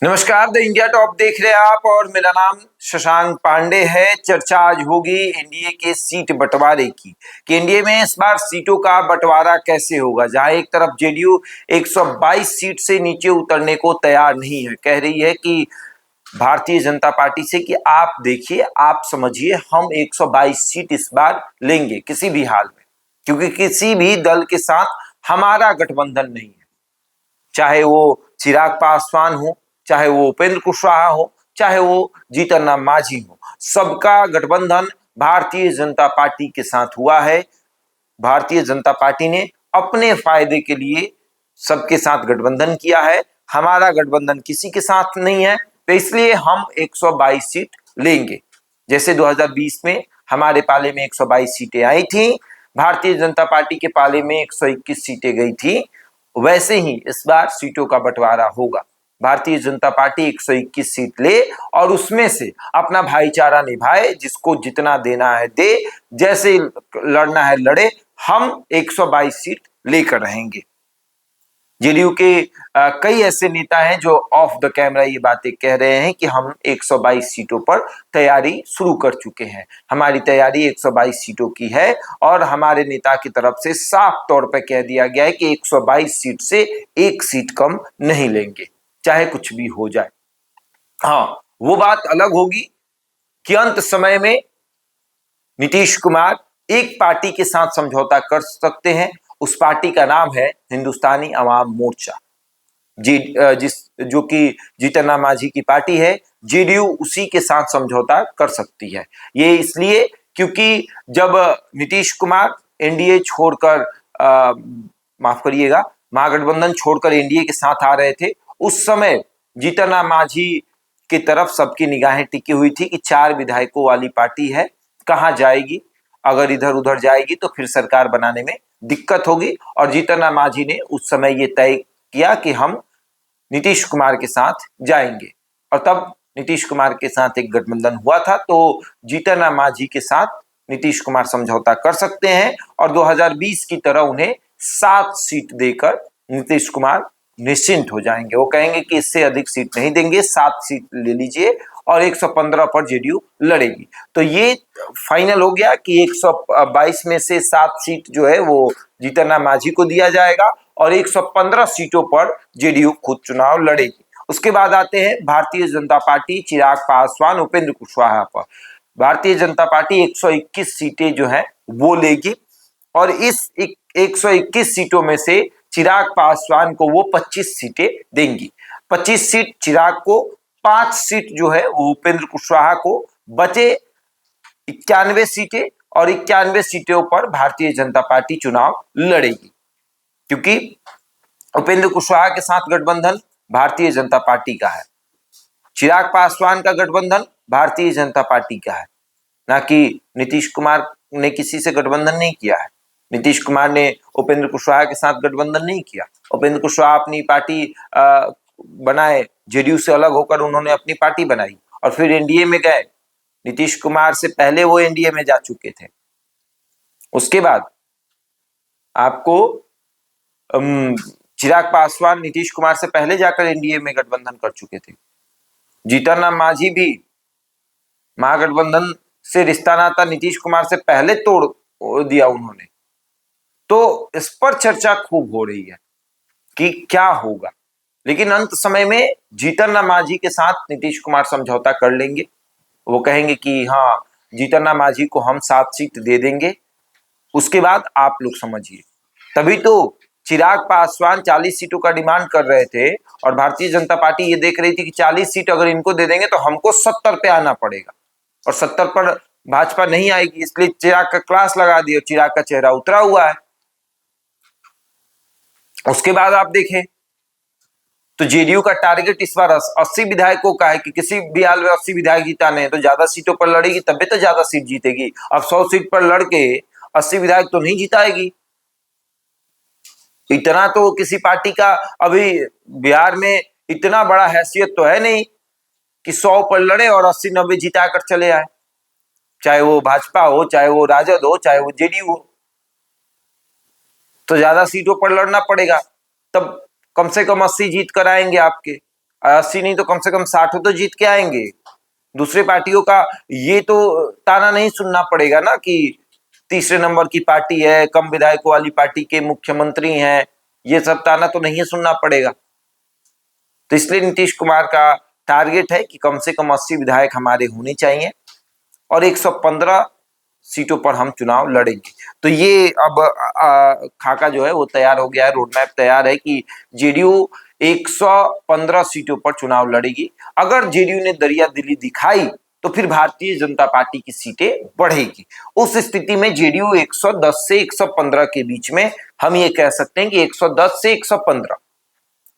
नमस्कार, the India top देख रहे हैं आप और मेरा नाम शशांक पांडे है। चर्चा आज होगी एनडीए के सीट बंटवारे की कि एनडीए में इस बार सीटों का बंटवारा कैसे होगा। जहां एक तरफ जेडीयू 122 सीट से नीचे उतरने को तैयार नहीं है, कह रही है कि भारतीय जनता पार्टी से कि आप देखिए, आप समझिए, हम 122 सीट इस बार लेंगे किसी भी हाल में, क्योंकि किसी भी दल के साथ हमारा गठबंधन नहीं है। चाहे वो चिराग पासवान हो, चाहे वो उपेंद्र कुशवाहा हो, चाहे वो जीतन राम मांझी हो, सबका गठबंधन भारतीय जनता पार्टी के साथ हुआ है। भारतीय जनता पार्टी ने अपने फायदे के लिए सबके साथ गठबंधन किया है। हमारा गठबंधन किसी के साथ नहीं है, तो इसलिए हम 122 सीट लेंगे। जैसे 2020 में हमारे पाले में 122 सीटें आई थी, भारतीय जनता पार्टी के पाले में 121 सीटें गई थी, वैसे ही इस बार सीटों का बंटवारा होगा। भारतीय जनता पार्टी 121 सीट ले और उसमें से अपना भाईचारा निभाए, जिसको जितना देना है दे, जैसे लड़ना है लड़े। हम 122 सीट लेकर रहेंगे। जेडीयू के कई ऐसे नेता हैं जो ऑफ द कैमरा ये बातें कह रहे हैं कि हम 122 सीटों पर तैयारी शुरू कर चुके हैं। हमारी तैयारी 122 सीटों की है और हमारे नेता की तरफ से साफ तौर पर कह दिया गया है कि 122 सीट से एक सीट कम नहीं लेंगे, चाहे कुछ भी हो जाए। हाँ, वो बात अलग होगी कि अंत समय में नीतीश कुमार एक पार्टी के साथ समझौता कर सकते हैं। उस पार्टी का नाम है हिंदुस्तानी अवाम मोर्चा, जो कि जीतन राम मांझी की पार्टी है। जेडीयू उसी के साथ समझौता कर सकती है। ये इसलिए क्योंकि जब नीतीश कुमार एनडीए छोड़कर माफ करिएगा, महागठबंधन छोड़कर एनडीए के साथ आ रहे थे, उस समय जीतन राम मांझी की तरफ सबकी निगाहें टिकी हुई थी कि 4 विधायकों वाली पार्टी है, कहां जाएगी, अगर इधर उधर जाएगी तो फिर सरकार बनाने में दिक्कत होगी। और जीतन राम मांझी ने उस समय ये तय किया कि हम नीतीश कुमार के साथ जाएंगे, और तब नीतीश कुमार के साथ एक गठबंधन हुआ था। तो जीतन राम मांझी के साथ नीतीश कुमार समझौता कर सकते हैं और 2020 की तरह उन्हें 7 सीट देकर नीतीश कुमार निश्चिंत हो जाएंगे। वो कहेंगे कि इससे अधिक सीट नहीं देंगे, 7 सीट ले लीजिए और 115 पर जेडीयू लड़ेगी। तो ये फाइनल हो गया कि 122 में से 7 सीट जो है वो जीतन राम मांझी को दिया जाएगा और 115 सीटों पर जेडीयू खुद चुनाव लड़ेगी। उसके बाद आते हैं भारतीय जनता पार्टी, चिराग पासवान, उपेंद्र कुशवाहा पर। भारतीय जनता पार्टी 121 सीटें जो है वो लेगी और इस 121 सीटों में से चिराग पासवान को वो 25 सीटें देंगी। 25 सीट चिराग को, 5 सीट जो है वो उपेंद्र कुशवाहा को, बचे 91 सीटें और 91 सीटों पर भारतीय जनता पार्टी चुनाव लड़ेगी। क्योंकि उपेंद्र कुशवाहा के साथ गठबंधन भारतीय जनता पार्टी का है, चिराग पासवान का गठबंधन भारतीय जनता पार्टी का है, ना कि नीतीश कुमार ने किसी से गठबंधन नहीं किया है। नीतीश कुमार ने उपेंद्र कुशवाहा के साथ गठबंधन नहीं किया। उपेंद्र कुशवाहा अपनी पार्टी बनाए, जेडीयू से अलग होकर उन्होंने अपनी पार्टी बनाई और फिर एनडीए में गए। नीतीश कुमार से पहले वो एनडीए में जा चुके थे। उसके बाद आपको चिराग पासवान नीतीश कुमार से पहले जाकर एनडीए में गठबंधन कर चुके थे। जीतन राम मांझी भी महागठबंधन से रिश्ता नाता नीतीश कुमार से पहले तोड़ दिया उन्होंने। तो इस पर चर्चा खूब हो रही है कि क्या होगा, लेकिन अंत समय में जीतन राम मांझी के साथ नीतीश कुमार समझौता कर लेंगे। वो कहेंगे कि हाँ, जीतन राम मांझी को हम 7 सीट दे देंगे, उसके बाद आप लोग समझिए। तभी तो चिराग पासवान 40 सीटों का डिमांड कर रहे थे और भारतीय जनता पार्टी ये देख रही थी कि 40 सीट अगर इनको दे देंगे तो हमको 70 पे आना पड़ेगा और 70 पर भाजपा नहीं आएगी, इसलिए चिराग का क्लास लगा दिया। चिराग का चेहरा उतरा हुआ है। उसके बाद आप देखें तो जेडीयू का टारगेट इस बार 80 विधायकों का है कि किसी भी हाल में 80 विधायक जिताने हैं, तो ज्यादा सीटों पर लड़ेगी तभी तो ज्यादा सीट जीतेगी। अब 100 सीट पर लड़के 80 विधायक तो नहीं जिताएगी। इतना तो किसी पार्टी का अभी बिहार में इतना बड़ा हैसियत तो है नहीं कि 100 पर लड़े और 80-90 जिता कर चले आए, चाहे वो भाजपा हो, चाहे वो राजद हो, चाहे वो जेडीयू हो। तो ज्यादा सीटों पर लड़ना पड़ेगा, तब कम से कम 80 जीत कर आएंगे आपके। 80 नहीं तो कम से कम 60 तो जीत के आएंगे। दूसरे पार्टियों का ये तो ताना नहीं सुनना पड़ेगा ना कि तीसरे नंबर की पार्टी है, कम विधायकों वाली पार्टी के मुख्यमंत्री हैं, ये सब ताना तो नहीं सुनना पड़ेगा। तो इसलिए नीतीश कुमार का टारगेट है कि कम से कम 80 विधायक हमारे होने चाहिए और 115 सीटों पर हम चुनाव लड़ेंगे। तो ये अब खाका जो है वो तैयार हो गया है, रोड मैप तैयार है कि जेडीयू 115 सीटों पर चुनाव लड़ेगी। अगर जेडीयू ने दरिया दिली दिखाई तो फिर भारतीय जनता पार्टी की सीटें बढ़ेगी। उस स्थिति में जेडीयू 110 से 115 के बीच में हम ये कह सकते हैं कि 110 से 115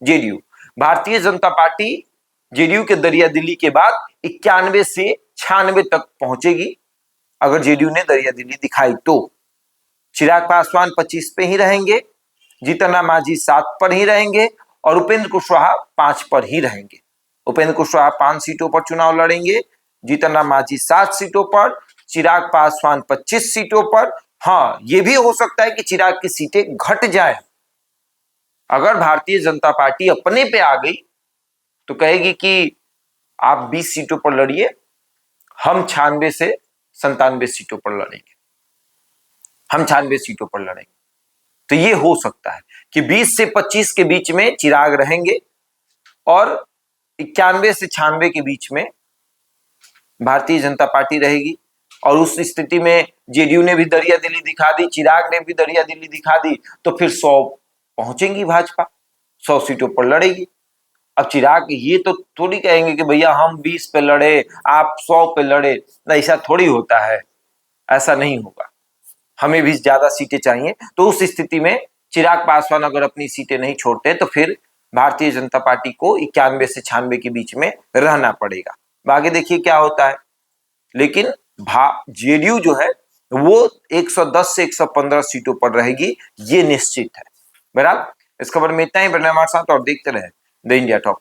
JDU. Bharatiya Janata party JDU के दरिया दिल्ली के बाद 91 से 96 तक पहुंचेगी अगर जेडीयू ने दरिया दिल्ली दिखाई तो। चिराग पासवान 25 पे ही रहेंगे, जीतन राम मांझी 7 पर ही रहेंगे और उपेंद्र कुशवाहा 5 पर ही रहेंगे। उपेंद्र कुशवाहा 5 सीटों पर चुनाव लड़ेंगे, जीतन राम मांझी 7 सीटों पर, चिराग पासवान 25 सीटों पर। हाँ, यह भी हो सकता है कि चिराग की सीटें घट जाए। अगर भारतीय जनता पार्टी अपने पे आ गई तो कहेगी कि आप 20 सीटों पर लड़िए, हम 96 से 97 सीटों पर लड़ेंगे, हम 96 सीटों पर लड़ेंगे। तो ये हो सकता है कि 20 से 25 के बीच में चिराग रहेंगे और 91 से 96 के बीच में भारतीय जनता पार्टी रहेगी। और उस स्थिति में जेडीयू ने भी दरिया दिल्ली दिखा दी, चिराग ने भी दरिया दिल्ली दिखा दी, तो फिर 100 पहुंचेंगी भाजपा, 100 सीटों पर लड़ेगी। अब चिराग ये तो थोड़ी कहेंगे कि भैया हम 20 पे लड़े, आप 100 पे लड़े, ऐसा थोड़ी होता है, ऐसा नहीं होगा, हमें भी ज्यादा सीटें चाहिए। तो उस स्थिति में चिराग पासवान अगर अपनी सीटें नहीं छोड़ते तो फिर भारतीय जनता पार्टी को 91 से 96 के बीच में रहना पड़ेगा। आगे देखिए क्या होता है। लेकिन जेडीयू जो है वो 110 से 115 सीटों पर रहेगी, ये निश्चित है। बहरहाल इस खबर में इतना ही। बने हमारे साथ और देखते रहे द इंडिया टॉक।